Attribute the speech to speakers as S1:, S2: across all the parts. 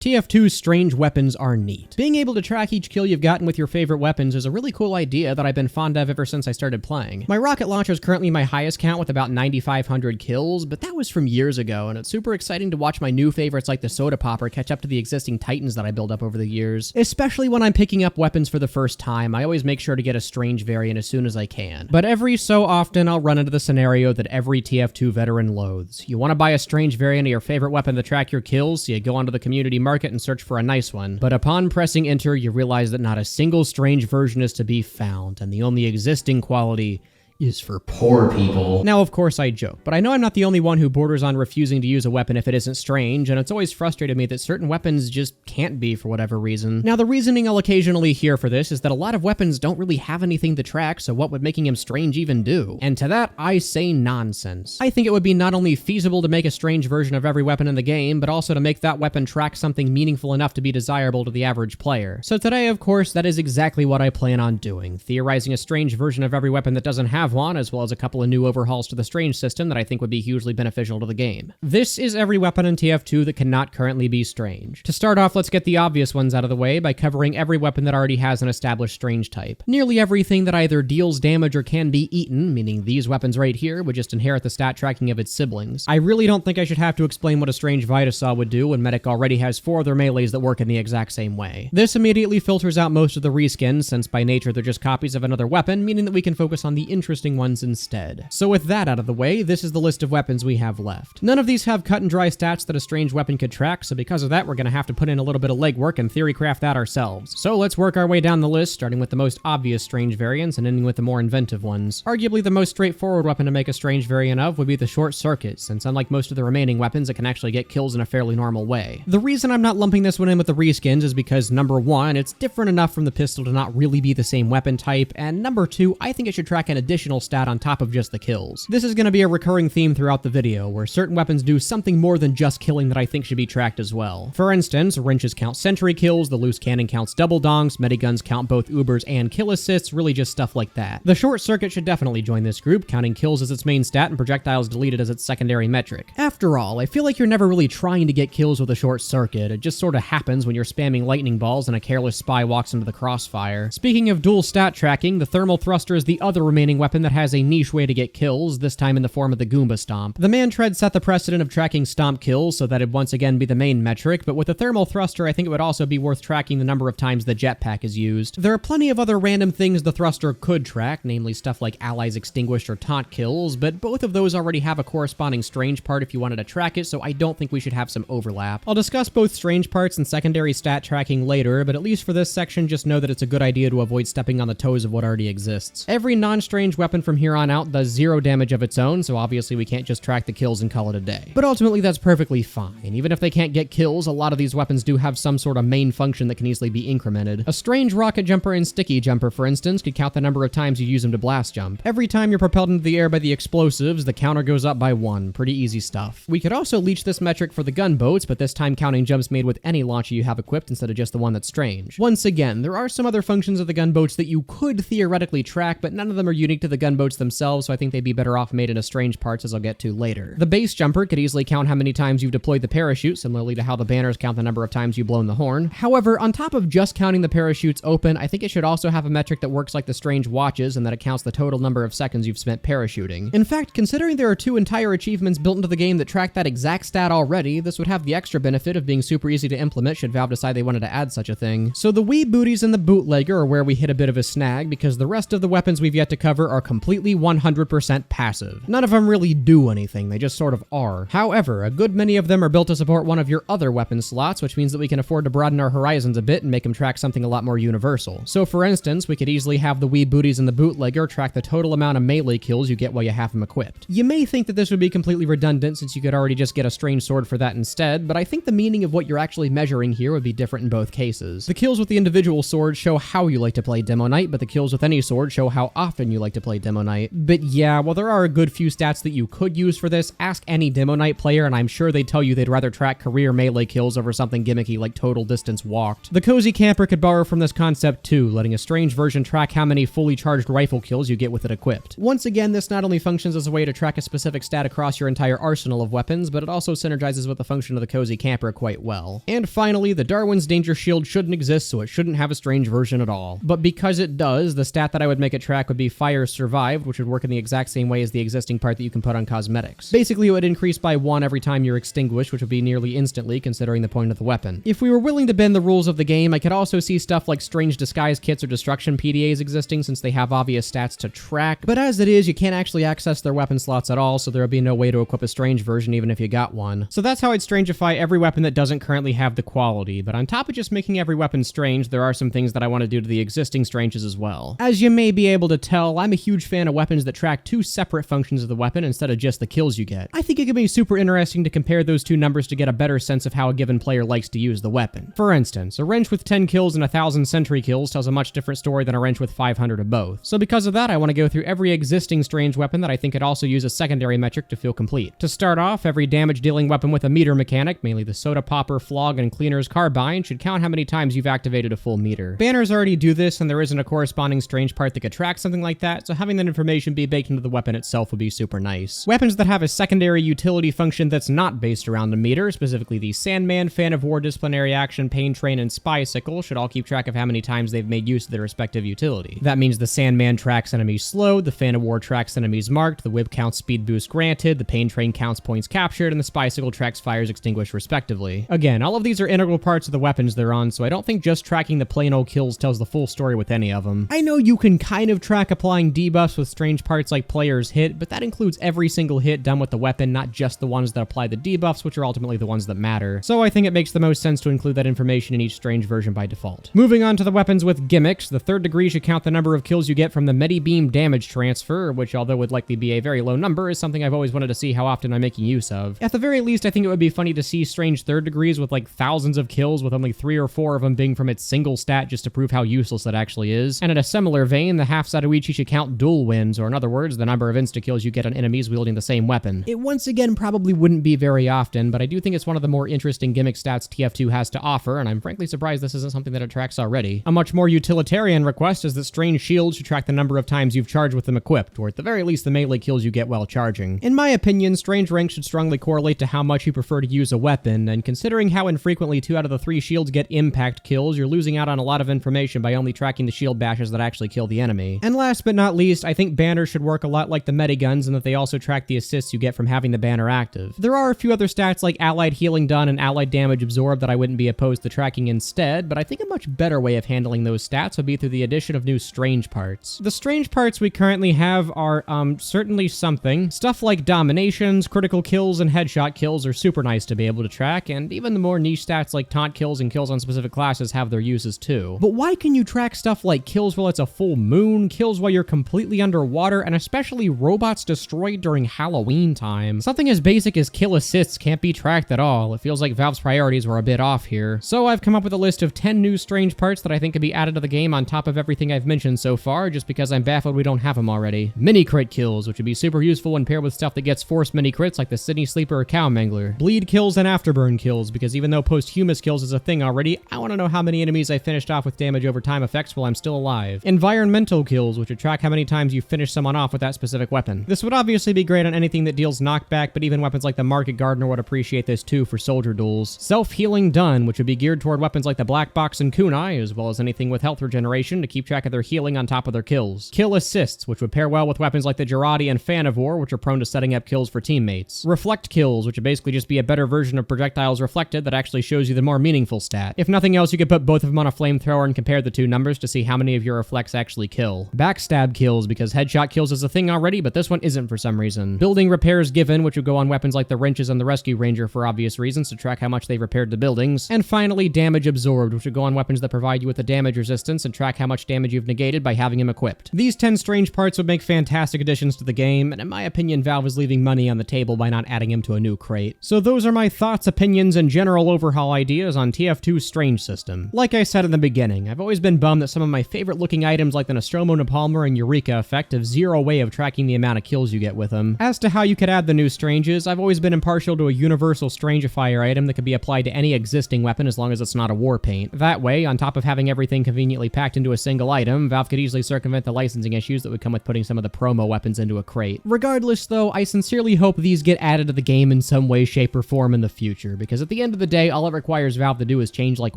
S1: TF2's strange weapons are neat. Being able to track each kill you've gotten with your favorite weapons is a really cool idea that I've been fond of ever since I started playing. My rocket launcher is currently my highest count with about 9,500 kills, but that was from years ago, and it's super exciting to watch my new favorites like the soda popper catch up to the existing titans that I built up over the years. Especially when I'm picking up weapons for the first time, I always make sure to get a strange variant as soon as I can. But every so often, I'll run into the scenario that every TF2 veteran loathes. You want to buy a strange variant of your favorite weapon to track your kills, so you go onto the community market and search for a nice one. But upon pressing enter, you realize that not a single strange version is to be found, and the only existing quality is for poor people. Now, of course, I joke, but I know I'm not the only one who borders on refusing to use a weapon if it isn't strange, and it's always frustrated me that certain weapons just can't be for whatever reason. Now, the reasoning I'll occasionally hear for this is that a lot of weapons don't really have anything to track, so what would making them strange even do? And to that, I say nonsense. I think it would be not only feasible to make a strange version of every weapon in the game, but also to make that weapon track something meaningful enough to be desirable to the average player. So today, of course, that is exactly what I plan on doing, theorizing a strange version of every weapon that doesn't have one, as well as a couple of new overhauls to the strange system that I think would be hugely beneficial to the game. This is every weapon in TF2 that cannot currently be strange. To start off, let's get the obvious ones out of the way by covering every weapon that already has an established strange type. Nearly everything that either deals damage or can be eaten, meaning these weapons right here, would just inherit the stat tracking of its siblings. I really don't think I should have to explain what a strange Vitasaw would do when Medic already has 4 other melees that work in the exact same way. This immediately filters out most of the reskins, since by nature they're just copies of another weapon, meaning that we can focus on the interesting ones instead. So with that out of the way, this is the list of weapons we have left. None of these have cut and dry stats that a strange weapon could track, so because of that, we're gonna have to put in a little bit of legwork and theory craft that ourselves. So let's work our way down the list, starting with the most obvious strange variants and ending with the more inventive ones. Arguably the most straightforward weapon to make a strange variant of would be the short circuit, since unlike most of the remaining weapons, it can actually get kills in a fairly normal way. The reason I'm not lumping this one in with the reskins is because number 1, it's different enough from the pistol to not really be the same weapon type, and number 2, I think it should track an additional stat on top of just the kills. This is going to be a recurring theme throughout the video, where certain weapons do something more than just killing that I think should be tracked as well. For instance, wrenches count sentry kills, the loose cannon counts double dongs, mediguns count both ubers and kill assists, really just stuff like that. The short circuit should definitely join this group, counting kills as its main stat and projectiles deleted as its secondary metric. After all, I feel like you're never really trying to get kills with a short circuit, it just sort of happens when you're spamming lightning balls and a careless spy walks into the crossfire. Speaking of dual stat tracking, the thermal thruster is the other remaining weapon that has a niche way to get kills, this time in the form of the Goomba Stomp. The Man Tread set the precedent of tracking stomp kills, so that'd once again be the main metric, but with the thermal thruster, I think it would also be worth tracking the number of times the jetpack is used. There are plenty of other random things the thruster could track, namely stuff like allies extinguished or taunt kills, but both of those already have a corresponding strange part if you wanted to track it, so I don't think we should have some overlap. I'll discuss both strange parts and secondary stat tracking later, but at least for this section, just know that it's a good idea to avoid stepping on the toes of what already exists. Every non-strange weapon from here on out does 0 damage of its own, so obviously we can't just track the kills and call it a day. But ultimately that's perfectly fine. Even if they can't get kills, a lot of these weapons do have some sort of main function that can easily be incremented. A strange rocket jumper and sticky jumper, for instance, could count the number of times you use them to blast jump. Every time you're propelled into the air by the explosives, the counter goes up by 1. Pretty easy stuff. We could also leech this metric for the gunboats, but this time counting jumps made with any launcher you have equipped instead of just the one that's strange. Once again, there are some other functions of the gunboats that you could theoretically track, but none of them are unique to the gunboats themselves, so I think they'd be better off made into strange parts, as I'll get to later. The base jumper could easily count how many times you've deployed the parachute, similarly to how the banners count the number of times you've blown the horn. However, on top of just counting the parachutes open, I think it should also have a metric that works like the strange watches and that it counts the total number of seconds you've spent parachuting. In fact, considering there are 2 entire achievements built into the game that track that exact stat already, this would have the extra benefit of being super easy to implement should Valve decide they wanted to add such a thing. So the wee booties and the bootlegger are where we hit a bit of a snag, because the rest of the weapons we've yet to cover are completely 100% passive. None of them really do anything, they just sort of are. However, a good many of them are built to support one of your other weapon slots, which means that we can afford to broaden our horizons a bit and make them track something a lot more universal. So for instance, we could easily have the wee booties and the bootlegger track the total amount of melee kills you get while you have them equipped. You may think that this would be completely redundant since you could already just get a strange sword for that instead, but I think the meaning of what you're actually measuring here would be different in both cases. The kills with the individual swords show how you like to play Demo Knight, but the kills with any sword show how often you like to play play Demo Knight. But yeah, while there are a good few stats that you could use for this, ask any Demo Knight player and I'm sure they'd tell you they'd rather track career melee kills over something gimmicky like total distance walked. The Cozy Camper could borrow from this concept too, letting a strange version track how many fully charged rifle kills you get with it equipped. Once again, this not only functions as a way to track a specific stat across your entire arsenal of weapons, but it also synergizes with the function of the Cozy Camper quite well. And finally, the Darwin's Danger Shield shouldn't exist, so it shouldn't have a strange version at all. But because it does, the stat that I would make it track would be Fire Survived, which would work in the exact same way as the existing part that you can put on cosmetics. Basically, it would increase by 1 every time you're extinguished, which would be nearly instantly considering the point of the weapon. If we were willing to bend the rules of the game, I could also see stuff like strange disguise kits or destruction PDAs existing since they have obvious stats to track, but as it is, you can't actually access their weapon slots at all, so there would be no way to equip a strange version even if you got one. So that's how I'd strangify every weapon that doesn't currently have the quality, but on top of just making every weapon strange, there are some things that I want to do to the existing stranges as well. As you may be able to tell, I'm a huge fan of weapons that track 2 separate functions of the weapon instead of just the kills you get. I think it could be super interesting to compare those 2 numbers to get a better sense of how a given player likes to use the weapon. For instance, a wrench with 10 kills and 1,000 sentry kills tells a much different story than a wrench with 500 of both. So because of that, I want to go through every existing strange weapon that I think could also use a secondary metric to feel complete. To start off, every damage-dealing weapon with a meter mechanic, mainly the Soda Popper, Flog, and Cleaner's Carbine, should count how many times you've activated a full meter. Banners already do this, and there isn't a corresponding strange part that could track something like that, so having that information be baked into the weapon itself would be super nice. Weapons that have a secondary utility function that's not based around a meter, specifically the Sandman, Fan of War, Disciplinary Action, Pain Train, and Spysicle, should all keep track of how many times they've made use of their respective utility. That means the Sandman tracks enemies slowed, the Fan of War tracks enemies marked, the Whip counts speed boost granted, the Pain Train counts points captured, and the Spysicle tracks fires extinguished respectively. Again, all of these are integral parts of the weapons they're on, so I don't think just tracking the plain old kills tells the full story with any of them. I know you can kind of track applying debuffs with strange parts like players hit, but that includes every single hit done with the weapon, not just the ones that apply the debuffs, which are ultimately the ones that matter. So I think it makes the most sense to include that information in each strange version by default. Moving on to the weapons with gimmicks, the 3rd degree should count the number of kills you get from the Medibeam damage transfer, which although would likely be a very low number, is something I've always wanted to see how often I'm making use of. At the very least, I think it would be funny to see strange 3rd degrees with like thousands of kills with only 3 or 4 of them being from its single stat just to prove how useless that actually is. And in a similar vein, the half Satoichi should count dual wins, or in other words, the number of insta-kills you get on enemies wielding the same weapon. It once again probably wouldn't be very often, but I do think it's one of the more interesting gimmick stats TF2 has to offer, and I'm frankly surprised this isn't something that it tracks already. A much more utilitarian request is that strange shields should track the number of times you've charged with them equipped, or at the very least the melee kills you get while charging. In my opinion, strange rank should strongly correlate to how much you prefer to use a weapon, and considering how infrequently 2 out of the 3 shields get impact kills, you're losing out on a lot of information by only tracking the shield bashes that actually kill the enemy. And last but not least, I think banners should work a lot like the mediguns in that they also track the assists you get from having the banner active. There are a few other stats like allied healing done and allied damage absorbed that I wouldn't be opposed to tracking instead, but I think a much better way of handling those stats would be through the addition of new strange parts. The strange parts we currently have are, certainly something. Stuff like dominations, critical kills, and headshot kills are super nice to be able to track, and even the more niche stats like taunt kills and kills on specific classes have their uses too. But why can you track stuff like kills while it's a full moon, kills while you're completely underwater, and especially robots destroyed during Halloween time? Something as basic as kill assists can't be tracked at all. It feels like Valve's priorities were a bit off here. So I've come up with a list of 10 new strange parts that I think could be added to the game on top of everything I've mentioned so far, just because I'm baffled we don't have them already. Mini crit kills, which would be super useful when paired with stuff that gets forced mini crits like the Sydney Sleeper or Cow Mangler. Bleed kills and afterburn kills, because even though posthumous kills is a thing already, I want to know how many enemies I finished off with damage over time effects while I'm still alive. Environmental kills, which would track how many times you finish someone off with that specific weapon. This would obviously be great on anything that deals knockback, but even weapons like the Market Gardener would appreciate this too for soldier duels. Self-healing done, which would be geared toward weapons like the Black Box and Kunai, as well as anything with health regeneration to keep track of their healing on top of their kills. Kill assists, which would pair well with weapons like the Girardi and Fan of War, which are prone to setting up kills for teammates. Reflect kills, which would basically just be a better version of projectiles reflected that actually shows you the more meaningful stat. If nothing else, you could put both of them on a flamethrower and compare the two numbers to see how many of your reflects actually kill. Backstab kills, because headshot kills is a thing already, but this one isn't for some reason. Building repairs given, which would go on weapons like the wrenches and the Rescue Ranger for obvious reasons to track how much they've repaired the buildings. And finally, damage absorbed, which would go on weapons that provide you with a damage resistance and track how much damage you've negated by having them equipped. These 10 strange parts would make fantastic additions to the game, and in my opinion, Valve is leaving money on the table by not adding him to a new crate. So those are my thoughts, opinions, and general overhaul ideas on TF2's Strange system. Like I said in the beginning, I've always been bummed that some of my favorite looking items like the Nostromo Napalmer and Eureka Eureka effect of zero way of tracking the amount of kills you get with them. As to how you could add the new stranges, I've always been impartial to a universal strangifier item that could be applied to any existing weapon as long as it's not a war paint. That way, on top of having everything conveniently packed into a single item, Valve could easily circumvent the licensing issues that would come with putting some of the promo weapons into a crate. Regardless though, I sincerely hope these get added to the game in some way, shape, or form in the future, because at the end of the day, all it requires Valve to do is change like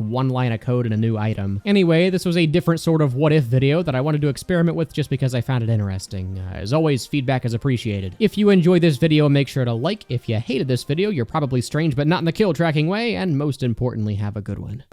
S1: one line of code in a new item. Anyway, this was a different sort of what-if video that I wanted to experiment with just because I found it interesting. As always, feedback is appreciated. If you enjoyed this video, make sure to like. If you hated this video, you're probably strange but not in the kill tracking way, and most importantly, have a good one.